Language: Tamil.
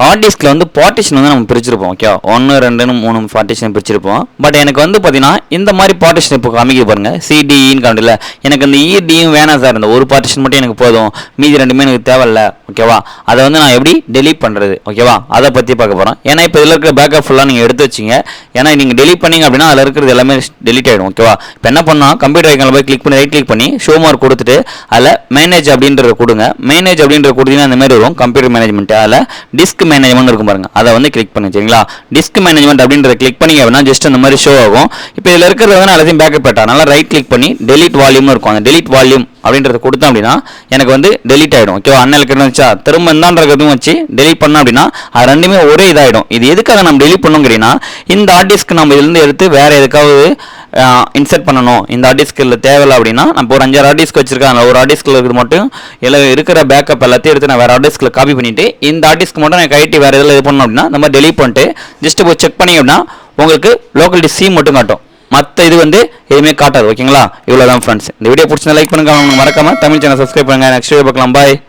ஹார்ட் டிஸ்கில் வந்து பார்ட்டிஷன் வந்து நம்ம பிரிச்சிருப்போம். ஓகே, 1 2 3 பார்ட்டிஷன் பிரிச்சிருப்போம். பட் எனக்கு வந்து பார்த்தீங்கன்னா இந்த மாதிரி பார்ட்டிஷன் இப்போ காமிக்க பாருங்க, சிடிஇன்னு காமிடல. எனக்கு இந்த இடியும் வேணாம் சார், இந்த ஒரு பார்ட்டிஷன் மட்டும் எனக்கு போதும், மீதி ரெண்டுமே எனக்கு தேவையில்ல. ஓகேவா, அதை வந்து நான் எப்படி டெலீட் பண்ணுறது, ஓகேவா, அதை பற்றி பார்க்க போகிறோம். ஏன்னா இப்போ இதில் இருக்கிற பேக்கப் ஃபுல்லாக நீங்கள் எடுத்து வச்சிங்க. ஏன்னா நீங்கள் டெலீட் பண்ணிங்க அப்படின்னா அதில் இருக்கிறது எல்லாமே டெலீட் ஆகிடும். ஓகேவா, இப்போ என்ன பண்ணால் கம்ப்யூட்டர் ஐக்கானில் போய் கிளிக் பண்ணி ரைட் கிளிக் பண்ணி ஷோ மார்க் கொடுத்துட்டு அதில் மேனேஜ் அப்படின்றத கொடுங்க. மேனேஜ் அப்படின்ற கொடுத்தீங்கன்னா அந்த மாதிரி வரும் கம்ப்யூட்டர் மேனேஜ்மெண்ட். அதில் டிஸ்க் மேனேஜ்மெண்ட் இருக்கும் பாருங்க, அதை வந்து கிளிக் பண்ணி சரிங்களா. டிஸ்க் மேனேஜ்மெண்ட் அப்படின்றத கிளிக் பண்ணி அப்படின்னா ஜஸ்ட் அந்த மாதிரி ஷோ ஆகும். இப்போ இதில் இருக்கிறது வந்து எல்லாத்தையும் பேக்கப் பெட்டா நல்லா ரைட் கிளிக் பண்ணி டெலீட் வால்யூம்னு இருக்கும், அந்த டெலீட் வால்யூம் அப்படின்றத கொடுத்தோம் அப்படின்னா எனக்கு வந்து டெலீட் ஆகிடும். ஓகேவா, அன்னைக்கு இருந்துச்சா திரும்ப இந்தான்றதும் வச்சு டெலீட் பண்ணோம் அப்படின்னா அது ரெண்டுமே ஒரே இதாகிடும். இது எதுக்காக நம்ம டெலீட் பண்ணோம் கேட்டீங்கன்னா, இந்த ஹார்ட் டிஸ்க் நம்ம இதுலேருந்து எடுத்து வேறு எதுக்காவது இன்சர்ட் பண்ணணும், இந்த ஹார்ட் டிஸ்கில் தேவையில்லை அப்படின்னா நம்ம ஒரு 5 ஹார்ட் டிஸ்க் வச்சிருக்கேன், ஒரு ஹார்ட் டிஸ்கில் இருக்கிறது மட்டும் எல்லாம் இருக்கிற பேக்கப் எல்லாத்தையும் எடுத்து நான் வேறு ஹார்ட் டிஸ்கில் காப்பி பண்ணிவிட்டு இந்த ஹார்ட் டிஸ்க் மட்டும் நான் கைட்டி வேறு இதில் இது பண்ணணும் அப்படின்னா நம்ம டெலீட் பண்ணிட்டு ஜஸ்ட் போய் செக் பண்ணி அப்படின்னா உங்களுக்கு லோக்கல் டிஸ்க் சி மட்டும் காட்டும், மற்ற இது வந்து எதுவுமே காட்டாது. ஓகேங்களா, இவ்வளோதான் ஃப்ரெண்ட்ஸ். இந்த வீடியோ பிடிச்சிருந்தா லைக் பண்ணுங்க, மறக்காம தமிழ் சேனல் சப்ஸ்கிரைப் பண்ணுங்க. நெக்ஸ்ட் வீடியோ பார்க்கலாம். பாய்.